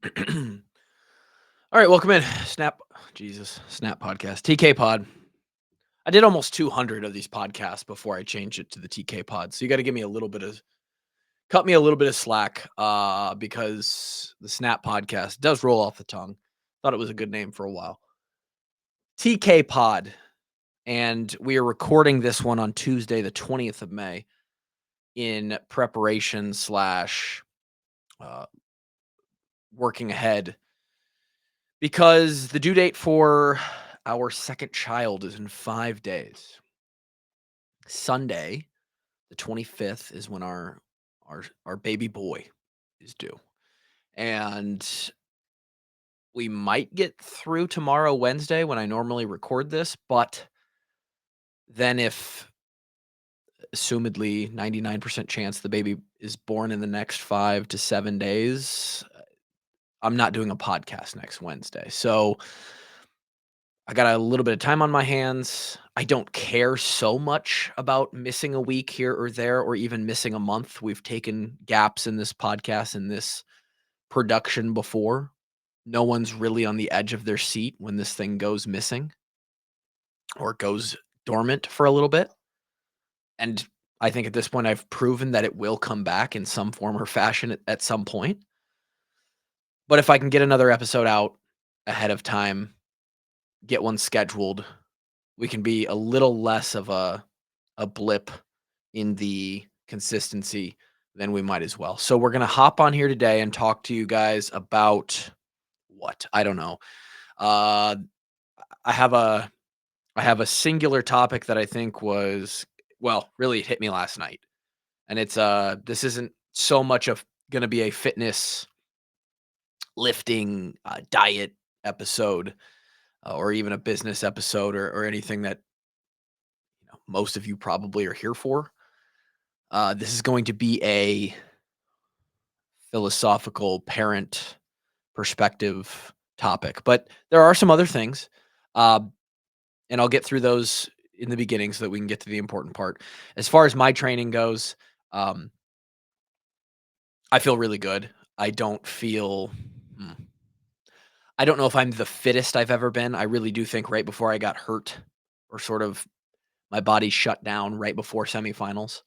All right, welcome in. Snap podcast, TK Pod. I did almost 200 of these podcasts before I changed it to the TK Pod. So you got to give me a little bit of, cut me a little bit of slack because the Snap podcast does roll off the tongue. Thought it was a good name for a while. TK Pod. And we are recording this one on Tuesday, the 20th of May, in preparation slash uh, working ahead because the due date for our second child is in 5 days. Sunday, the 25th, is when our baby boy is due. And we might get through tomorrow, Wednesday, when I normally record this, but then if assumedly 99% chance the baby is born in the next 5 to 7 days, I'm not doing a podcast next Wednesday. So I got a little bit of time on my hands. I don't care so much about missing a week here or there, or even missing a month. We've taken gaps in this podcast and this production before. No one's really on the edge of their seat when this thing goes missing or goes dormant for a little bit. And I think at this point, I've proven that it will come back in some form or fashion at some point. But if I can get another episode out ahead of time, get one scheduled, we can be a little less of a blip in the consistency, then we might as well. So we're gonna hop on here today and talk to you guys about what? I don't know. Uh, I have a I have a singular topic that I think was really it hit me last night, and it's this isn't so much of gonna be a fitness lifting diet episode or even a business episode or anything that most of you probably are here for. This is going to be a philosophical parent perspective topic, but there are some other things, uh, and I'll get through those in the beginning so that we can get to the important part. As far as my training goes, um, I feel really good. I don't feel. hmm, I don't know if I'm the fittest I've ever been. I really do think right before I got hurt, or sort of my body shut down right before semifinals.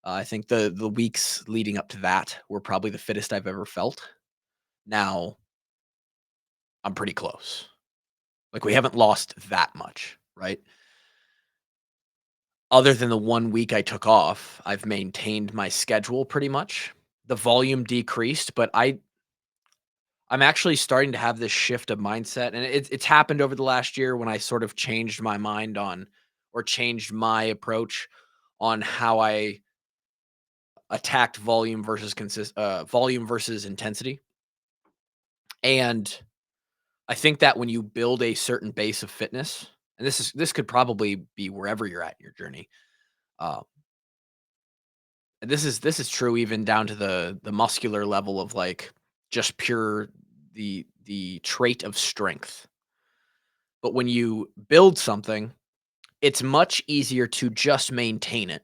I think the weeks leading up to that were probably the fittest I've ever felt. Now, I'm pretty close. Like, we haven't lost that much, right? Other than the 1 week I took off, I've maintained my schedule pretty much. The volume decreased, but I'm actually starting to have this shift of mindset, and it's happened over the last year when I sort of changed my mind on or changed my approach on how I attacked volume versus intensity. And I think that when you build a certain base of fitness, and this could probably be wherever you're at in your journey. Uh, and this is true even down to the muscular level of like just pure the trait of strength. But when you build something, it's much easier to just maintain it,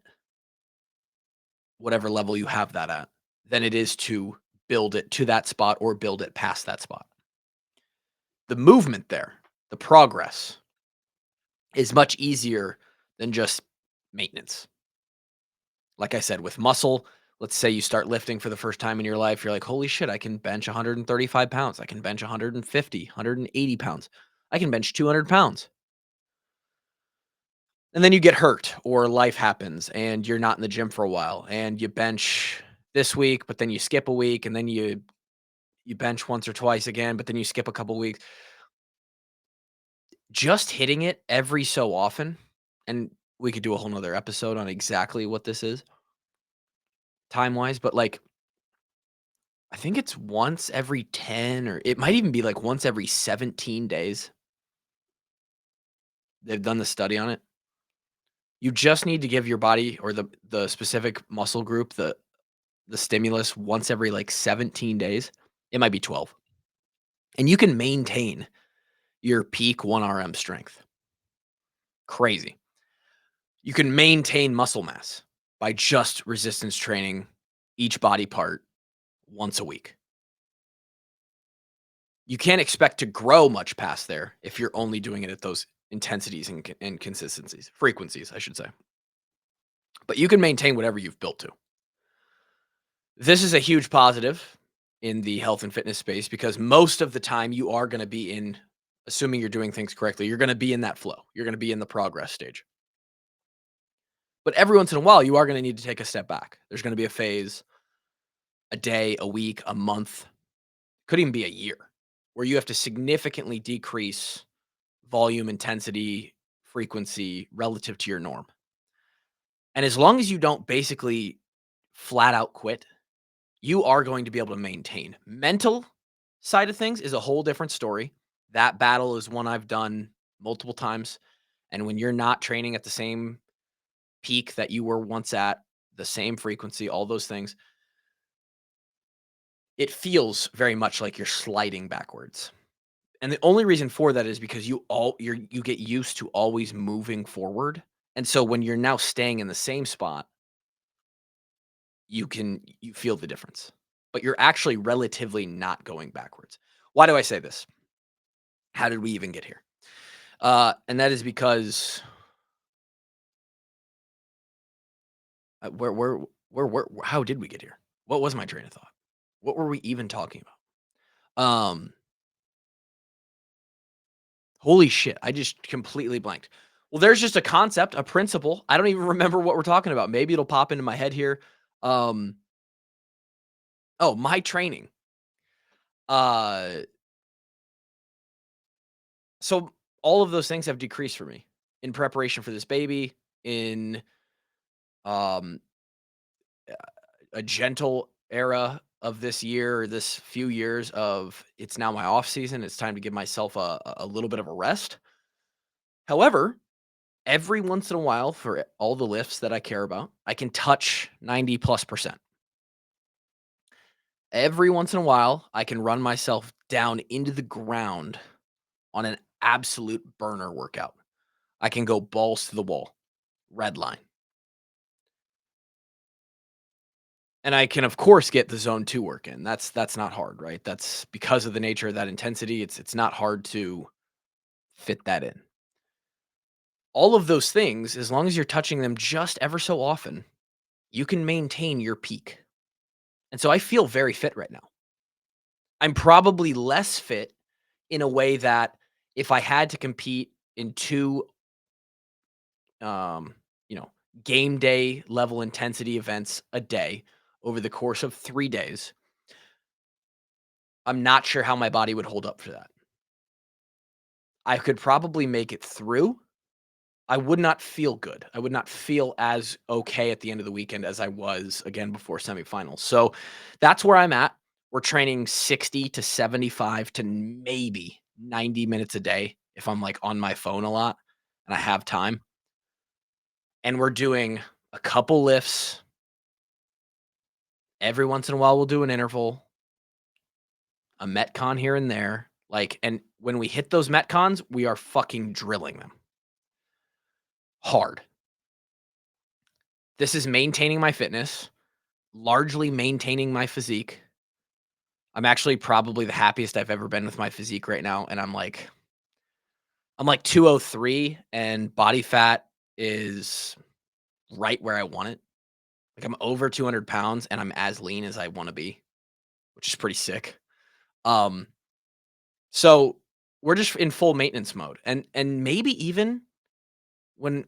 whatever level you have that at, than it is to build it to that spot or build it past that spot. The movement there, the progress is much easier than just maintenance. Like I said, with muscle, let's say you start lifting for the first time in your life, you're like, holy shit, I can bench 135 pounds. I can bench 150, 180 pounds. I can bench 200 pounds. And then you get hurt or life happens and you're not in the gym for a while and you bench this week, but then you skip a week and then you bench once or twice again, but then you skip a couple weeks. Just hitting it every so often, and we could do a whole nother episode on exactly what this is time wise, but like I think it's once every 10 or it might even be like once every 17 days. They've done the study on it. You just need to give your body or the specific muscle group the stimulus once every like 17 days. It might be 12. And you can maintain your peak 1 RM strength. Crazy. You can maintain muscle mass by just resistance training each body part once a week. you can't expect to grow much past there if you're only doing it at those intensities and consistencies, frequencies, I should say. But you can maintain whatever you've built to. This is a huge positive in the health and fitness space because most of the time you are going to be in, assuming you're doing things correctly, you're going to be in that flow. You're going to be in the progress stage. But every once in a while, you are going to need to take a step back. There's going to be a phase, a day, a week, a month, could even be a year, where you have to significantly decrease volume, intensity, frequency relative to your norm. And as long as you don't basically flat out quit, you are going to be able to maintain. Mental side of things is a whole different story. That battle is one I've done multiple times. And when you're not training at the same peak that you were once at, the same frequency, all those things, it feels very much like you're sliding backwards. And the only reason for that is because you get used to always moving forward. And so when you're now staying in the same spot, you feel the difference. But you're actually relatively not going backwards. Why do I say this? How did we even get here? And that is because how did we get here? What was my train of thought? What were we even talking about? Holy shit, I just completely blanked. Well, there's just a concept, a principle. I don't even remember what we're talking about. Maybe it'll pop into my head here. Um, oh, my training. Uh, so all of those things have decreased for me in preparation for this baby, in um a gentle era of this year, this few years of it's now my off season. It's time to give myself a little bit of a rest. However, every once in a while, for all the lifts that I care about, I can touch 90 plus percent. Every once in a while, I can run myself down into the ground on an absolute burner workout. I can go balls to the wall, red line. And I can, of course, get the zone 2 work in. That's not hard, right? That's because of the nature of that intensity, it's not hard to fit that in. All of those things, as long as you're touching them just ever so often, you can maintain your peak. And so I feel very fit right now. I'm probably less fit in a way that if I had to compete in 2, um, you know, game day level intensity events a day over the course of 3 days, I'm not sure how my body would hold up for that. I could probably make it through. I would not feel good. I would not feel as okay at the end of the weekend as I was, again, before semifinals. So, that's where I'm at. We're training 60 to 75 to maybe 90 minutes a day if I'm, like, on my phone a lot and I have time. And we're doing a couple lifts. Every once in a while, we'll do an interval, a metcon here and there. Like, and when we hit those metcons, we are fucking drilling them hard. This is maintaining my fitness, largely maintaining my physique. I'm actually probably the happiest I've ever been with my physique right now, and I'm like 203 and body fat is right where I want it. Like, I'm over 200 pounds and I'm as lean as I wanna be, which is pretty sick. Um, so we're just in full maintenance mode, and maybe even when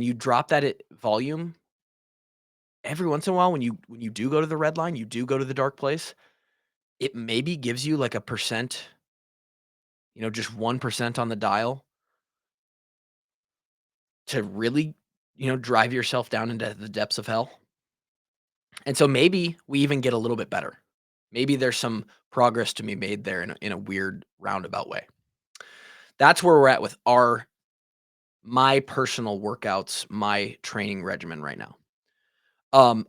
you drop that volume, every once in a while when you do go to the red line, you do go to the dark place, it maybe gives you like a percent, just 1% on the dial to really, drive yourself down into the depths of hell. And so maybe we even get a little bit better. Maybe there's some progress to be made there in a weird roundabout way. That's where we're at with my personal workouts, my training regimen right now.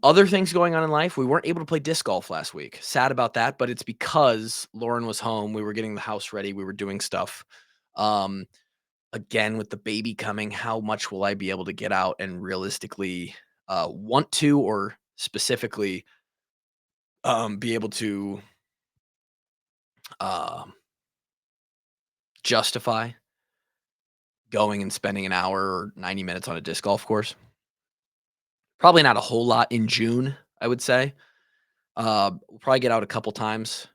Other things going on in life, we weren't able to play disc golf last week. Sad about that, but it's because Lauren was home. We were getting the house ready. We were doing stuff. Um, Again, with the baby coming, how much will I be able to get out and realistically want to, or specifically be able to justify going and spending an hour or 90 minutes on a disc golf course. Probably not a whole lot in June, I would say. We'll probably get out a couple times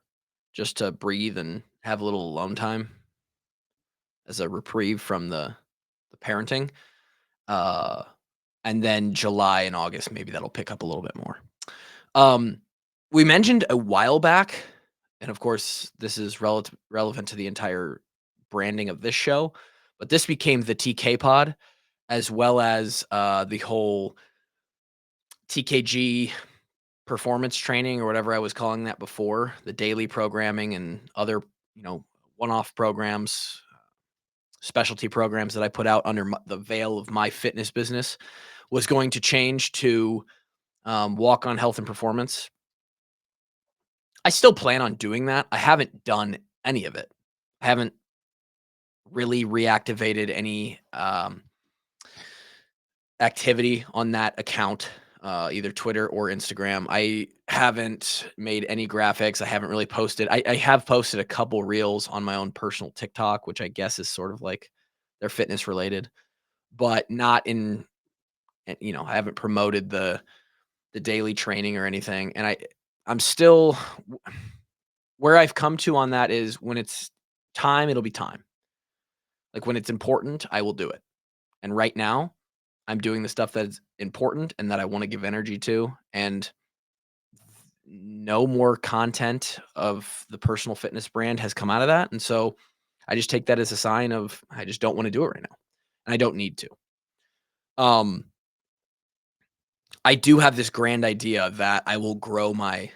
just to breathe and have a little alone time as a reprieve from the parenting. Uh, and then July and August, maybe that'll pick up a little bit more. Um, we mentioned a while back, and of course, this is relevant to the entire branding of this show, but this became the TK Pod, as well as the whole TKG performance training or whatever I was calling that before, the daily programming and other, one-off programs, specialty programs that I put out under the veil of my fitness business was going to change to walk on health and performance. I still plan on doing that. I haven't done any of it. I haven't really reactivated any activity on that account, either Twitter or Instagram. I haven't made any graphics. I haven't really posted. I have posted a couple reels on my own personal TikTok, which I guess is sort of like they're fitness related, but not in. I haven't promoted the daily training or anything, and I'm still where I've come to on that is when it's time, it'll be time. Like when it's important, I will do it. And right now, I'm doing the stuff that's important and that I want to give energy to. And no more content of the personal fitness brand has come out of that. And so I just take that as a sign of I just don't want to do it right now. And I don't need to. Um, I do have this grand idea that I will grow my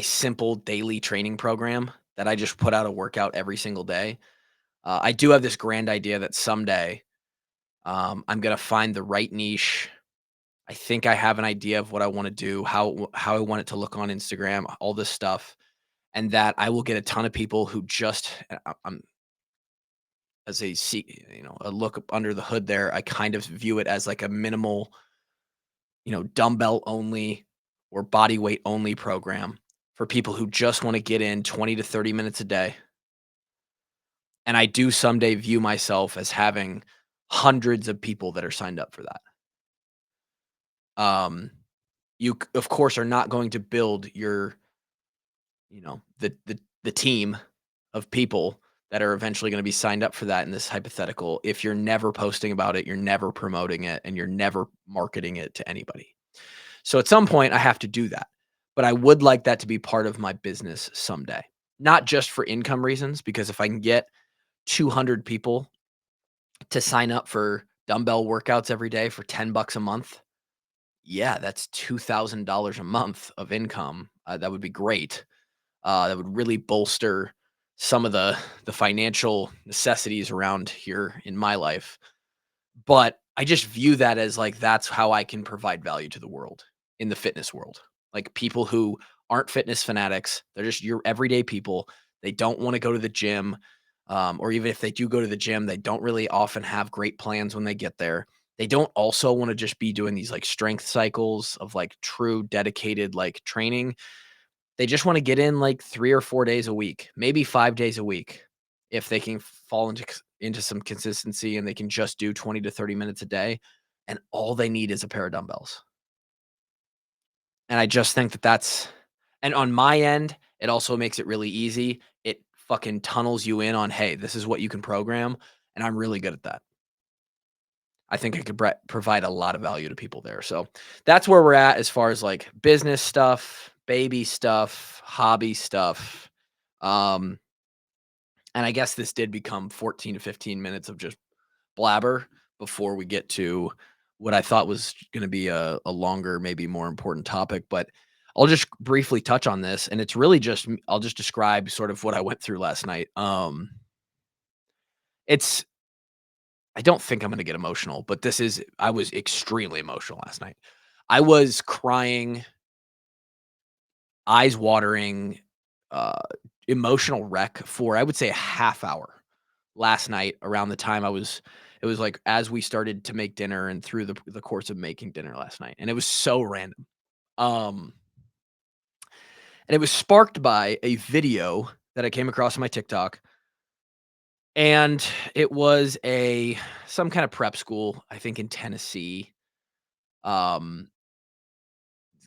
simple daily training program that I just put out a workout every single day. I do have this grand idea that someday I'm gonna find the right niche. I think I have an idea of what I want to do, how I want it to look on Instagram, all this stuff, and that I will get a ton of people who just I'm as a a look up under the hood there. I kind of view it as like a minimal, dumbbell only or body weight only program for people who just want to get in 20 to 30 minutes a day. And I do someday view myself as having hundreds of people that are signed up for that. Um, of course, are not going to build your, the team of people that are eventually going to be signed up for that in this hypothetical if you're never posting about it, you're never promoting it, and you're never marketing it to anybody. So at some point, I have to do that. But I would like that to be part of my business someday, not just for income reasons, because if I can get 200 people to sign up for dumbbell workouts every day for $10 a month, yeah, that's $2,000 a month of income. That would be great. That would really bolster some of the financial necessities around here in my life. But I just view that as like that's how I can provide value to the world in the fitness world. Like people who aren't fitness fanatics, they're just your everyday people. They don't want to go to the gym. Or even if they do go to the gym, they don't really often have great plans when they get there. They don't also want to just be doing these like strength cycles of like true dedicated like training. They just want to get in like 3 or 4 days a week, maybe 5 days a week if they can fall into some consistency and they can just do 20 to 30 minutes a day and all they need is a pair of dumbbells. And I just think that that's and on my end, it also makes it really easy. It fucking tunnels you in on, "Hey, this is what you can program," and I'm really good at that. I think I could provide a lot of value to people there. So that's where we're at as far as like business stuff, baby stuff, hobby stuff. Um, and I guess this did become 14 to 15 minutes of just blabber before we get to what I thought was going to be a longer, maybe more important topic. But I'll just briefly touch on this. And it's really just, I'll just describe sort of what I went through last night. It's, I don't think I'm gonna get emotional, but I was extremely emotional last night. I was crying, eyes watering, uh, emotional wreck for, I would say, a half hour last night around the time it was like as we started to make dinner and through the course of making dinner last night, and it was so random. Um, and it was sparked by a video that I came across on my TikTok And it was some kind of prep school, I think in Tennessee. Um,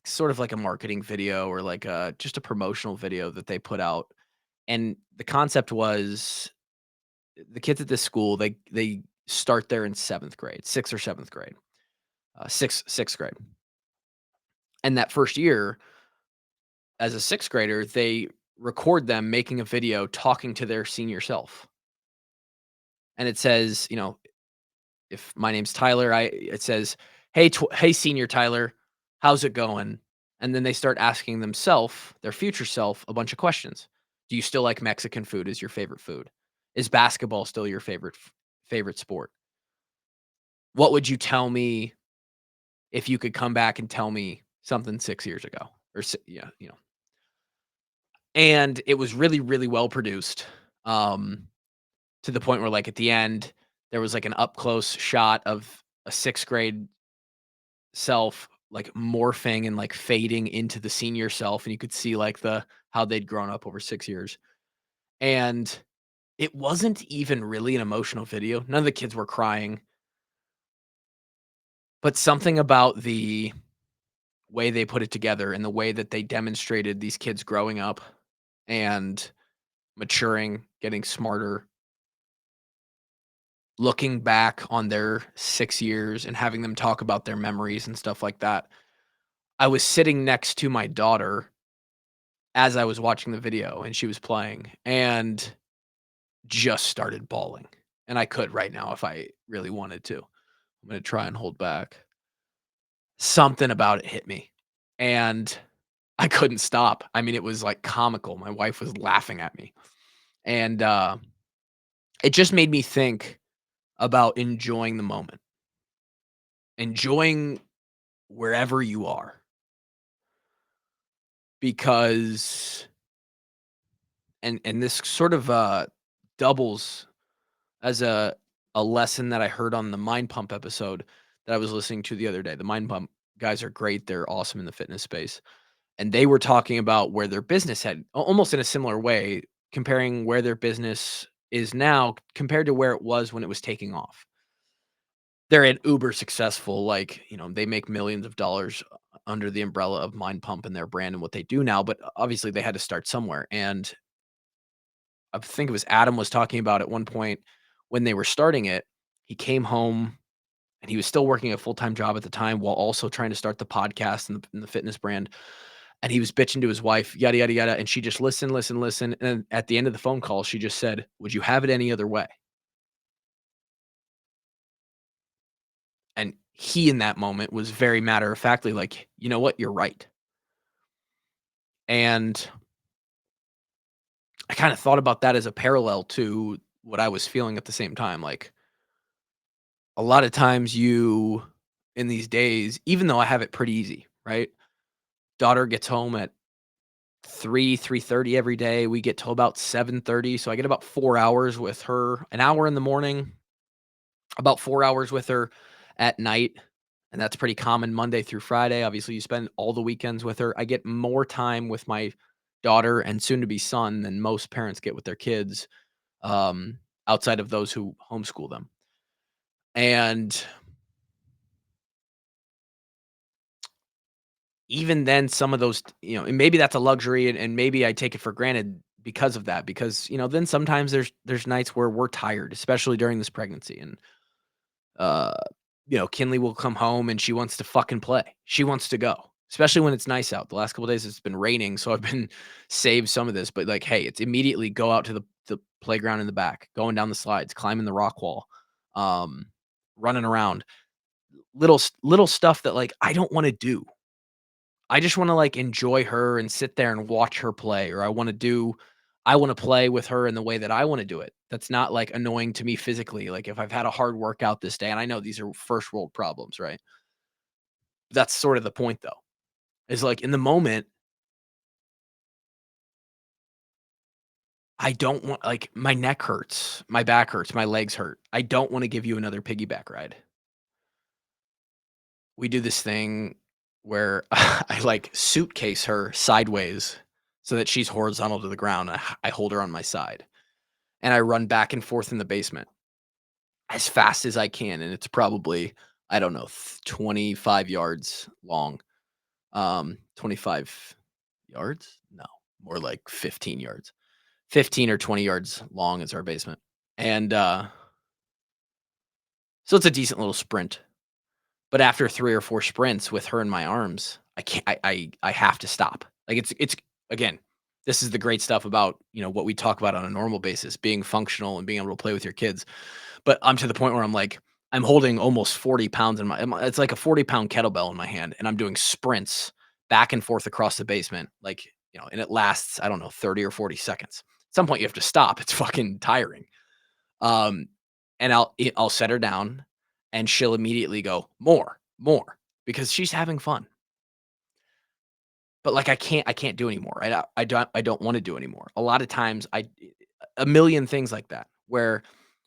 Sort of like a marketing video or like just a promotional video that they put out. And the concept was the kids at this school, they start there in 7th grade, 6th or 7th grade, 6th grade. And that first year, as a 6th grader, they record them making a video talking to their senior self. And it says, if my name's Tyler, it says, "Hey senior Tyler, how's it going?" And then they start asking themselves, their future self, a bunch of questions. Do you still like Mexican food as your favorite food? Is basketball still your favorite sport? What would you tell me if you could come back and tell me something 6 years ago? Yeah, And it was really, really well produced, to the point where, like, at the end, there was, like, an up close shot of a 6th grade self, like, morphing and, like, fading into the senior self, and you could see, like, how they'd grown up over 6 years. And it wasn't even really an emotional video. None of the kids were crying, but something about the way they put it together and the way that they demonstrated these kids growing up and maturing, getting smarter, looking back on their 6 years and having them talk about their memories and stuff like that. I was sitting next to my daughter as I was watching the video and she was playing and just started bawling. And I could right now if I really wanted to. I'm gonna try and hold back. Something about it hit me, and I couldn't stop. I mean, it was, like, comical. My wife was laughing at me, and, it just made me think about enjoying the moment, enjoying wherever you are, because and this sort of, doubles as a lesson that I heard on the Mind Pump episode that I was listening to the other day. The Mind Pump guys are great, they're awesome in the fitness space, and they were talking about where their business had almost in a similar way, comparing where their business is now compared to where it was when it was taking off. They're an uber successful, like, they make millions of dollars under the umbrella of Mind Pump and their brand and what they do now, but obviously they had to start somewhere, and I think it was Adam was talking about at one point when they were starting it, he came home and he was still working a full-time job at the time while also trying to start the podcast and the fitness brand, and he was bitching to his wife, yada, yada, yada, and she just listened, listened, listened, and at the end of the phone call, she just said, "Would you have it any other way?" And he, in that moment, was very matter of factly like, "You know what? You're right." And I kinda thought about that as a parallel to what I was feeling at the same time, like, a lot of times in these days, even though I have it pretty easy, right? Daughter gets home at 3:30 every day. We get till about 7:30, so I get about 4 hours with her, an hour in the morning, about 4 hours with her at night, and that's pretty common Monday through Friday. Obviously, you spend all the weekends with her. I get more time with my daughter and soon to be son than most parents get with their kids, outside of those who homeschool them. And even then, some of those, and maybe that's a luxury and maybe I take it for granted because of that, because, then sometimes there's nights where we're tired, especially during this pregnancy. And uh, Kinley will come home and she wants to fucking play. She wants to go, especially when it's nice out. The last couple days it's been raining, so I've been saved some of this, but like, hey, it's immediately go out to the playground in the back, going down the slides, climbing the rock wall, um, running around, little stuff that like I don't want to do. I just wanna, like, enjoy her and sit there and watch her play, or I wanna play with her in the way that I wanna do it. That's not, like, annoying to me physically, like, if I've had a hard workout this day, and I know these are first world problems, right? That's sort of the point, though, is, like, in the moment, I don't want like, my neck hurts, my back hurts, my legs hurt. I don't wanna give you another piggyback ride. We do this thing where I, like, suitcase her sideways so that she's horizontal to the ground, I hold her on my side. and I run back and forth in the basement as fast as I can, and it's probably, I don't know, 25 yards long. 25 yards? No, more like 15 yards. 15 or 20 yards long is our basement. And so it's a decent little sprint. But after 3 or 4 sprints with her in my arms, I can't I have to stop. Like, it's again, this is the great stuff about, what we talk about on a normal basis, being functional and being able to play with your kids. But I'm to the point where I'm like, I'm holding almost 40 pounds it's like a 40-pound kettlebell in my hand, and I'm doing sprints back and forth across the basement, like, and it lasts, I don't know, 30 or 40 seconds. At some point, you have to stop. It's fucking tiring. Um, and I'll set her down, and she'll immediately go, "More, more," because she's having fun. But, like, I can't do anymore. I don't wanna do anymore. A lot of times, a million things like that, where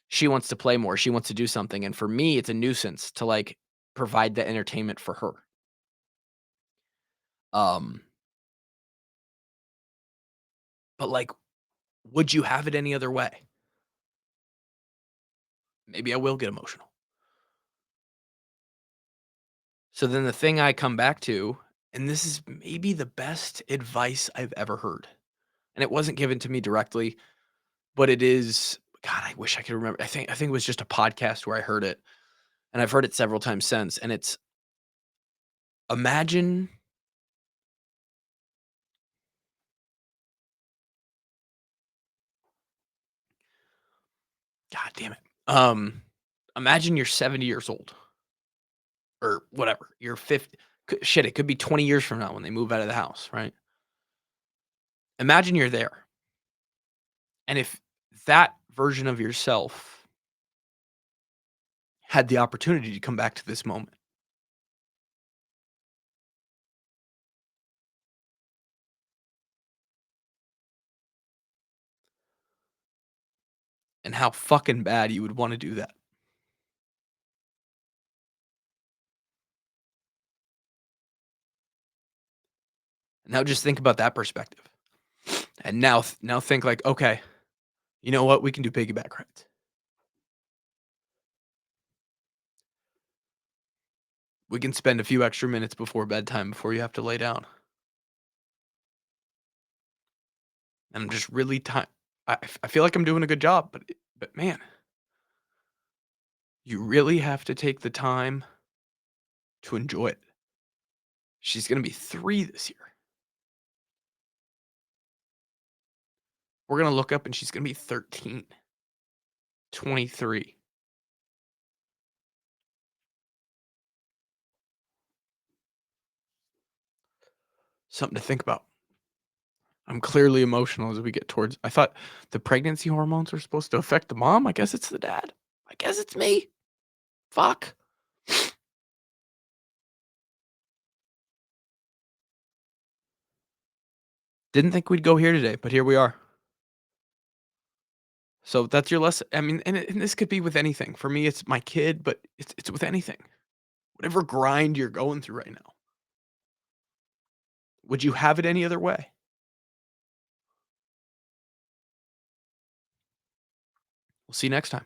she wants to play more, she wants to do something, and for me, it's a nuisance to, like, provide the entertainment for her. Um, but, like, would you have it any other way? Maybe I will get emotional. So then the thing I come back to, and this is maybe the best advice I've ever heard, and it wasn't given to me directly, but it is, God, I wish I could remember. I think it was just a podcast where I heard it, and I've heard it several times since, and it's, imagine, God damn it. Imagine you're 70 years old or whatever. You're 50, shit, it could be 20 years from now when they move out of the house, right? Imagine you're there. And if that version of yourself had the opportunity to come back to this moment, and how fucking bad you would want to do that. Now just think about that perspective. And now think like, okay, you know what? We can do piggyback rides. We can spend a few extra minutes before bedtime before you have to lay down. And I'm just really time. I feel like I'm doing a good job, but man, you really have to take the time to enjoy it. She's gonna be 3 this year. We're gonna look up and she's gonna be 13, 23. Something to think about. I'm clearly emotional as we get towards, I thought the pregnancy hormones were supposed to affect the mom. I guess it's the dad. I guess it's me. Fuck. Didn't think we'd go here today, but here we are. So that's your lesson. I mean, and this could be with anything. For me, it's my kid, but it's with anything. Whatever grind you're going through right now. Would you have it any other way? We'll see you next time.